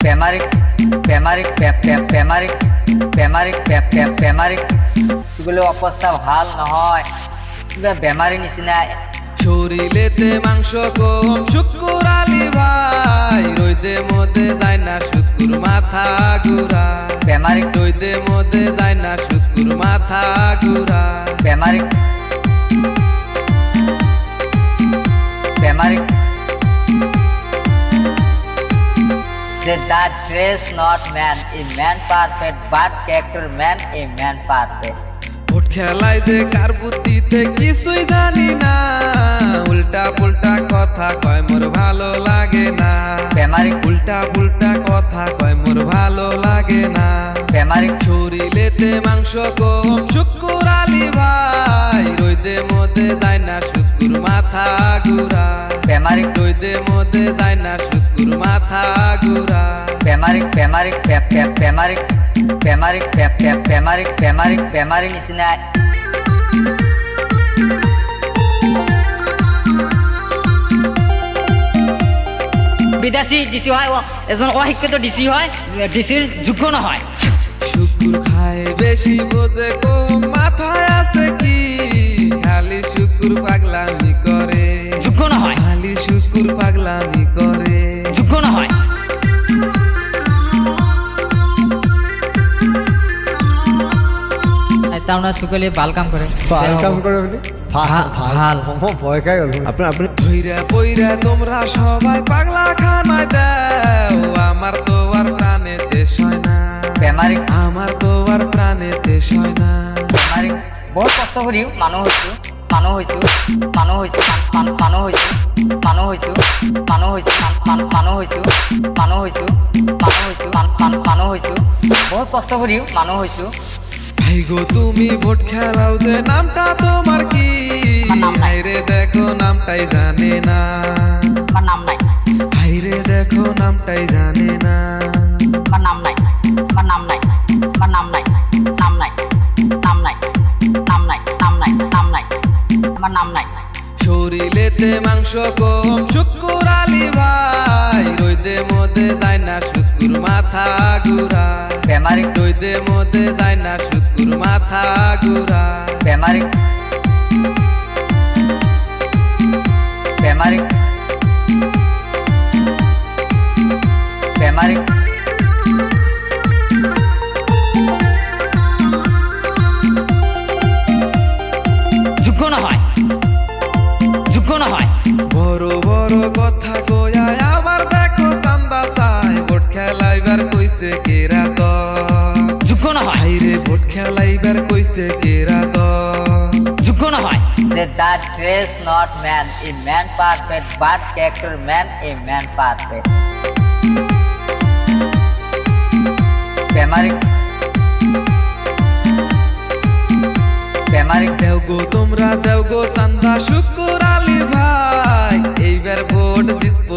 প্রেমারিক প্রেমারিক প্রেমারিক প্রেমারিক প্রেমারিক এগুলো অবস্থা ভাল নহয়, কিবা বেমাৰী নিচিনা। শরীরেতে মাংস কম শুকুর আলী ভাই, রইদে মধ্যে যায় না শুকুর মাথা গুড়া। প্রেমারিক রইদে মধ্যে যায় না শুকুর মাথা গুড়া। প্রেমারিক প্রেমারিক that dress not man, a man perfect, but character man, a man perfect. Vote খেলায় যে কার বুদ্ধিতে কিছুই জানি না, উল্টা পুল্টা কথা কয় মোর ভালো লাগে না। প্রেমারিক উল্টা পুল্টা কথা কয় মোর ভালো লাগে না। প্রেমারিক শরীরেতে মাংস কম শুকুর আলী ভাই, রইদে মধ্যে যায় না শুকুর মাথা গুড়া। প্রেমারিক রইদে মধ্যে যায় না শুকুর মাথা গুড়া। প্রেমারিক প্রেমারিক প্রেমারিক প্রেমারিক প্রেমারিক প্রেমারিক প্রেমাৰী নিচিনা। বিদেশী ডিসি হয়, এজন অশিক্ষিত ডিসি হয়, ডিসির যোগ্য নহয়। শুকুর খায় বেশি বোঝে কম, মাথায় আছে কি খালি শুকুর পাগলামি করে। যোগ্য নহয়, খালি শুকুর পাগলামি করে। যোগ্য নহয়। তাৰমানে চুকলি ভাল কাম কৰে, ভাল কাম কৰে বুলি ভাল মই ভয় খাই গ'লো। আপুনি ধৈরা পইরা তোমরা সবাই পাগলা খানায় দাও, আমার তো আর প্রাণেতে সয় না। প্রেমারিক আমার তো আর প্রাণেতে সয় না। প্রেমারিক বহুত কষ্ট কৰিও মানুহ হৈছোঁ, মানুহ হৈছোঁ, মানুহ হৈছোঁ, মানুহ হৈছোঁ, মানুহ হৈছোঁ, মানুহ হৈছোঁ, মানুহ হৈছোঁ, মানুহ হৈছোঁ, মানুহ হৈছোঁ, মানুহ হৈছোঁ, বহুত কষ্ট কৰিও মানুহ হৈছোঁ। ভাই গো তুমি ভোট খেলাও যে নামটা তোমার কি? ভাইরে দেখো নামটাই জানে না। আমার নাম নাই, ভাইরে দেখো নামটাই জানে না। আমার নাম নাই, আমার নাম নাই, আমার নাম নাই, নাম নাই, নাম নাই, নাম নাই, নাম নাই, নাম নাই, আমার নাম নাই। শরীরেতে মাংস কম শুকুর আলী ভাই, রইদে মধ্যে যায় না শুকুর মাথা গুড়া। প্রেমারিক রইদে মধ্যে যায় না শুকুর মাথা গুড়া। প্রেমারিক প্রেমারিক প্রেমারিক যোগ্য নহয়, যোগ্য নহয়। বড় বড় কথা কয়ায় আবার দেখো চান্দা চাই, ভোট খেলাইবার কইছে কেরা তো। যোগ্য নহয়, ভাইরে ভোট খেলাইবার কইছে কেরা তো। যোগ্য নহয়। That dress not man, a man perfect, but character man, a man perfect. প্রেমারিক প্রেমারিক দেও গো তোমরা দেও গো চান্দা শুকুর আলী ভাই, এইবার ভোট জিতবো